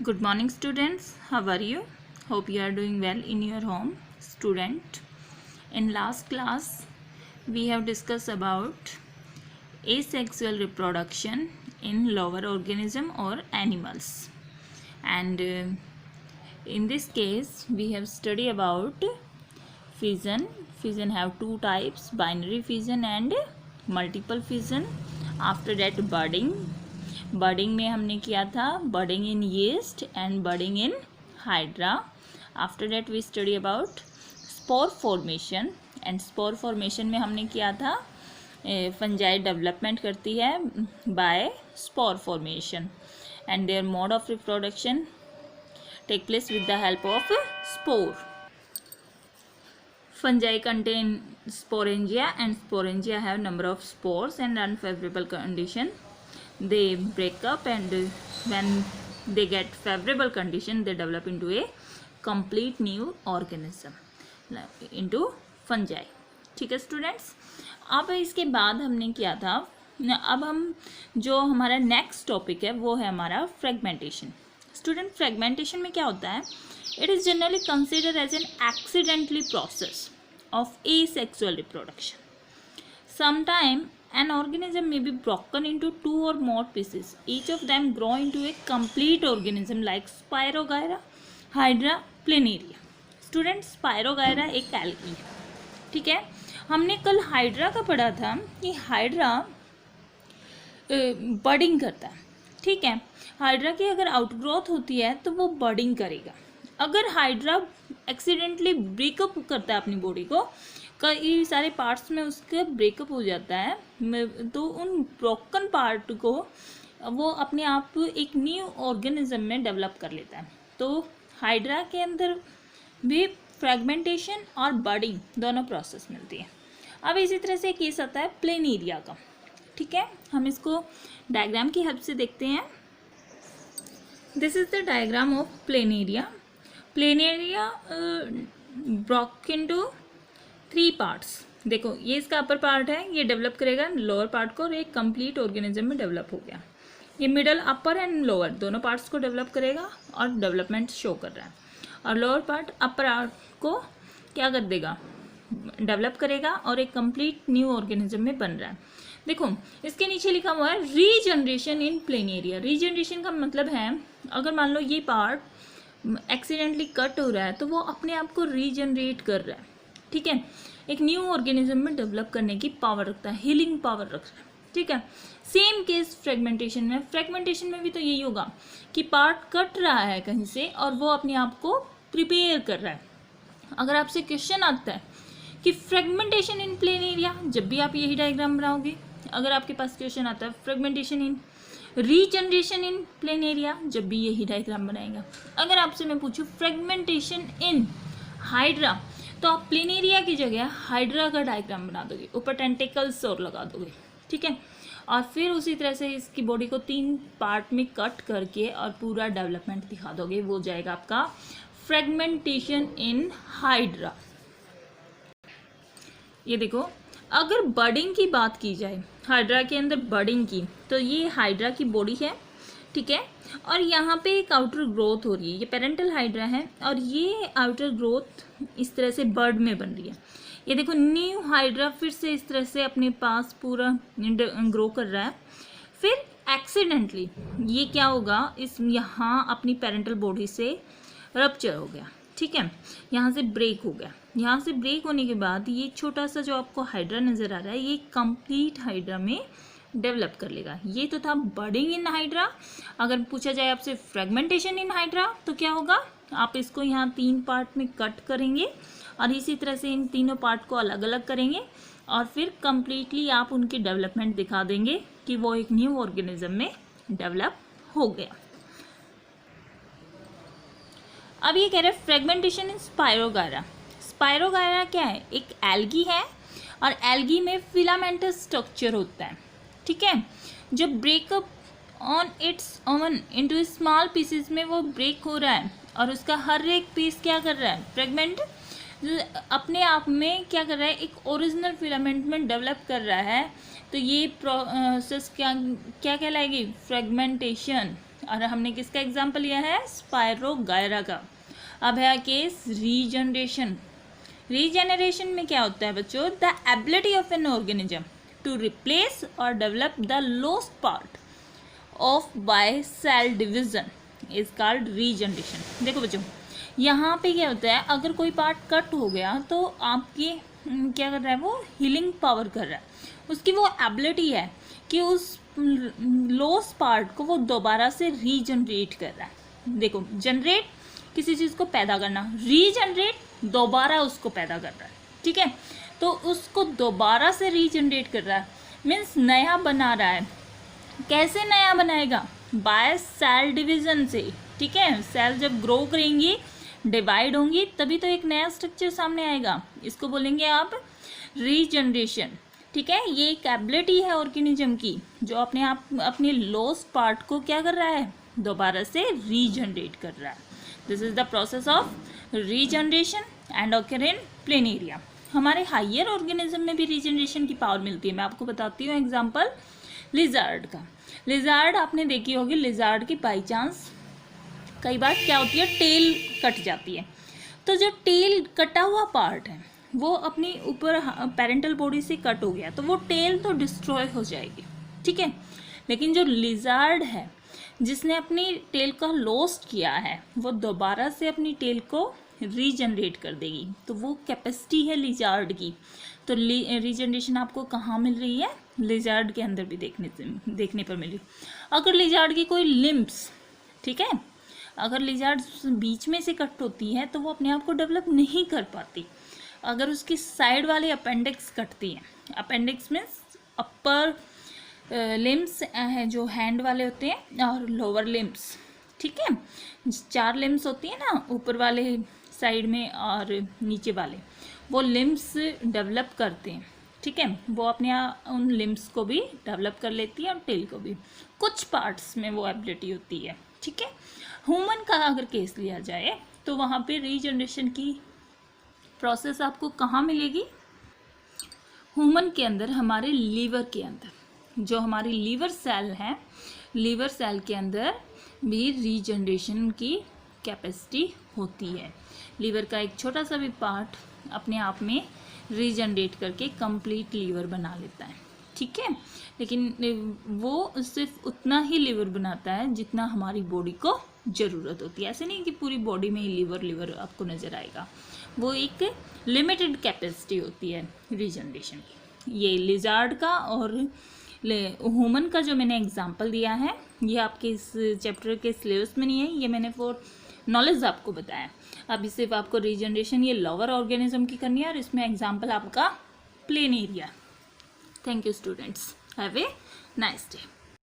Good morning, students. How are you? Hope you are doing well in your home, student. In last class, we have discussed about asexual reproduction in lower organism or animals. And in this case, we have studied about fission. Fission have two types, binary fission and multiple fission. After that, budding. बर्डिंग में हमने किया था budding in yeast and budding in hydra. After that we study about spore formation and spore formation में हमने किया था fungi development करती है by spore formation and their mode of reproduction take place with the help of spore. Fungi contain sporangia and sporangia have number of spores and unfavorable condition. They break up and when they get favorable condition they develop into a complete new organism into fungi. ठीक है students. अब इसके बाद हमने किया था, अब हम जो हमारा नेक्स्ट टॉपिक है वो है हमारा फ्रेगमेंटेशन. स्टूडेंट फ्रेगमेंटेशन में क्या होता है? It is generally considered as an accidentally process of asexual reproduction. Sometimes an organism may be broken into two or more pieces. Each of them grow into a complete organism like Spirogyra, Hydra, Planaria. Students, Spirogyra एक algae है. ठीक है, हमने कल hydra का पढ़ा था कि हाइड्रा बर्डिंग करता है. ठीक है, हाइड्रा की अगर आउटग्रोथ होती है तो वो बर्डिंग करेगा. अगर हाइड्रा एक्सीडेंटली ब्रेकअप करता है अपनी बॉडी को, कई सारे पार्ट्स में उसके ब्रेकअप हो जाता है, तो उन ब्रोकन पार्ट को वो अपने आप एक न्यू ऑर्गेनिज्म में डेवलप कर लेता है. तो हाइड्रा के अंदर भी फ्रेगमेंटेशन और बर्डिंग दोनों प्रोसेस मिलती है. अब इसी तरह से केस आता है प्लेनेरिया का. ठीक है, हम इसको डायग्राम की हेल्प से देखते हैं. This is the diagram of planaria. Planaria broke into 3 parts. देखो, ये इसका अपर पार्ट है, ये डेवलप करेगा लोअर पार्ट को और एक कंप्लीट ऑर्गेनिज्म में डेवलप हो गया. ये मिडल, अपर एंड लोअर दोनों पार्ट्स को डेवलप करेगा और डेवलपमेंट शो कर रहा है. और लोअर पार्ट अपर पार्ट को क्या कर देगा? डेवलप करेगा और एक कंप्लीट न्यू ऑर्गेनिज्म में बन रहा है. देखो, इसके नीचे लिखा हुआ है रीजनरेशन इन प्लेनेरिया. रीजनरेशन का मतलब है, अगर मान लो ये पार्ट एक्सीडेंटली कट हो रहा है तो वो अपने आप को रीजनरेट कर रहा है. ठीक है, एक न्यू ऑर्गेनिज्म में डेवलप करने की पावर रखता है, हीलिंग पावर रख रहा है. ठीक है, सेम केस फ्रेगमेंटेशन में. फ्रेगमेंटेशन में भी तो यही होगा कि पार्ट कट रहा है कहीं से और वो अपने आप को प्रिपेयर कर रहा है. अगर आपसे क्वेश्चन आता है कि फ्रेगमेंटेशन इन प्लेनेरिया, जब भी आप यही डायग्राम बनाओगे, अगर आपके पास क्वेश्चन आता है fragmentation in regeneration in planaria, जब भी यही डायग्राम बनाएगा. अगर आपसे मैं पूछूं फ्रेगमेंटेशन इन हाइड्रा, तो आप प्लेनेरिया की जगह हाइड्रा का डायग्राम बना दोगे, ऊपर टेंटिकल्स और लगा दोगे. ठीक है, और फिर उसी तरह से इसकी बॉडी को 3 पार्ट में कट करके और पूरा डेवलपमेंट दिखा दोगे. वो जाएगा आपका फ्रेगमेंटेशन इन हाइड्रा. ये देखो, अगर बर्डिंग की बात की जाए हाइड्रा के अंदर बर्डिंग की, तो ये हाइड्रा की बॉडी है. ठीक है, और यहाँ पे एक आउटर ग्रोथ हो रही है. ये पेरेंटल हाइड्रा है और ये आउटर ग्रोथ इस तरह से बर्ड में बन रही है. ये देखो, न्यू हाइड्रा फिर से इस तरह से अपने पास पूरा ग्रो कर रहा है. फिर एक्सीडेंटली ये क्या होगा, इस यहाँ अपनी पेरेंटल बॉडी से रप्चर हो गया. ठीक है, यहाँ से ब्रेक हो गया. यहाँ से ब्रेक होने के बाद ये छोटा सा जो आपको हाइड्रा नज़र आ रहा है, ये कंप्लीट हाइड्रा में डेवलप कर लेगा. ये तो था बर्डिंग इन हाइड्रा. अगर पूछा जाए आपसे फ्रेगमेंटेशन इन हाइड्रा, तो क्या होगा? आप इसको यहाँ 3 पार्ट में कट करेंगे और इसी तरह से इन तीनों पार्ट को अलग अलग करेंगे और फिर कंप्लीटली आप उनकी डेवलपमेंट दिखा देंगे कि वो एक न्यू ऑर्गेनिज्म में डेवलप हो गया. अब ये कह रहे हैं फ्रेगमेंटेशन इन स्पायरोगायरा. स्पायरोगायरा क्या है? एक एल्गी है और एल्गी में फिलामेंटस स्ट्रक्चर होता है. ठीक है, जब breakup on it's oven into small pieces में वो ब्रेक हो रहा है और उसका हर एक पीस क्या कर रहा है? फ्रेगमेंट अपने आप में क्या कर रहा है? एक ओरिजिनल फिलामेंट में डेवलप कर रहा है. तो ये प्रोसेस क्या कहलाएगी? फ्रेगमेंटेशन. और हमने किसका एग्जाम्पल लिया है, स्पायरोगायरा का। अब है केस रीजनरेशन। रीजेनरेशन में क्या होता है बच्चों, the ability of an organism to replace और develop the lost part of by cell division is called regeneration. देखो बच्चों, यहाँ पे क्या होता है, अगर कोई पार्ट कट हो गया तो आपकी क्या कर रहा है, वो हीलिंग पावर कर रहा है, उसकी वो एबिलिटी है कि उस लॉस्ट पार्ट को वो दोबारा से रीजनरेट कर रहा है। देखो, जनरेट किसी चीज़ को पैदा करना, रीजनरेट दोबारा उसको पैदा कर रहा है, ठीक है। तो उसको दोबारा से रीजनरेट कर रहा है, मीन्स नया बना रहा है। कैसे नया बनाएगा, बाय सेल डिवीजन से, ठीक है। सेल जब ग्रो करेंगी, डिवाइड होंगी, तभी तो एक नया स्ट्रक्चर सामने आएगा, इसको बोलेंगे आप रीजनरेशन, ठीक है। ये एक एबिलिटी है ऑर्गेनिज्म की जो अपने आप अपने लॉस्ट पार्ट को क्या कर रहा है, दोबारा से रीजनरेट कर रहा है। This is the process of regeneration and occur in planaria. हमारे हायर ऑर्गेनिज्म में भी रीजनरेशन की पावर मिलती है। मैं आपको बताती हूँ एग्जांपल लिजार्ड का। लिजार्ड आपने देखी होगी, लिजार्ड की बाई चांस कई बार क्या होती है, टेल कट जाती है। तो जो टेल कटा हुआ पार्ट है वो अपनी ऊपर पेरेंटल बॉडी से कट हो गया, तो वो टेल तो डिस्ट्रॉय हो जाएगी, ठीक है। लेकिन जो लिजार्ड है जिसने अपनी टेल का लॉस्ट किया है, वो दोबारा से अपनी टेल को रीजनरेट कर देगी। तो वो कैपेसिटी है लिजार्ड की। तो रीजनरेशन आपको कहाँ मिल रही है, लिजार्ड के अंदर भी देखने पर मिल रही। अगर लिजार्ड की कोई लिम्ब्स, ठीक है, अगर लिजार्ड बीच में से कट होती है तो वो अपने आप को डेवलप नहीं कर पाती। अगर उसकी साइड वाली अपेंडिक्स कटती है, अपेंडिक्स मीन्स अपर लिम्स है जो हैंड वाले होते हैं, और लोअर लिम्स, ठीक है। 4 लिम्स होती है ना, ऊपर वाले साइड में और नीचे वाले, वो लिम्स डेवलप करते हैं, ठीक है। वो अपने उन लिम्स को भी डेवलप कर लेती है और टेल को भी, कुछ पार्ट्स में वो एबिलिटी होती है, ठीक है। ह्यूमन का अगर केस लिया जाए तो वहाँ पे रीजनरेशन की प्रोसेस आपको कहाँ मिलेगी, ह्यूमन के अंदर, हमारे लीवर के अंदर। जो हमारी लीवर सेल है, लीवर सेल के अंदर भी रीजनरेशन की कैपेसिटी होती है। लीवर का एक छोटा सा भी पार्ट अपने आप में रीजनरेट करके कंप्लीट लीवर बना लेता है, ठीक है। लेकिन वो सिर्फ उतना ही लीवर बनाता है जितना हमारी बॉडी को ज़रूरत होती है। ऐसे नहीं कि पूरी बॉडी में ही लीवर आपको नज़र आएगा, वो एक लिमिटेड कैपेसिटी होती है रीजनरेशन की। ये लिजार्ड का और ह्यूमन का जो मैंने एग्जांपल दिया है, ये आपके इस चैप्टर के सिलेबस में नहीं है, ये मैंने फॉर नॉलेज आपको बताया। अभी सिर्फ आपको रीजनरेशन ये लोअर ऑर्गेनिज्म की करनी है, और इसमें एग्जांपल आपका planaria. Thank you students, have a nice day.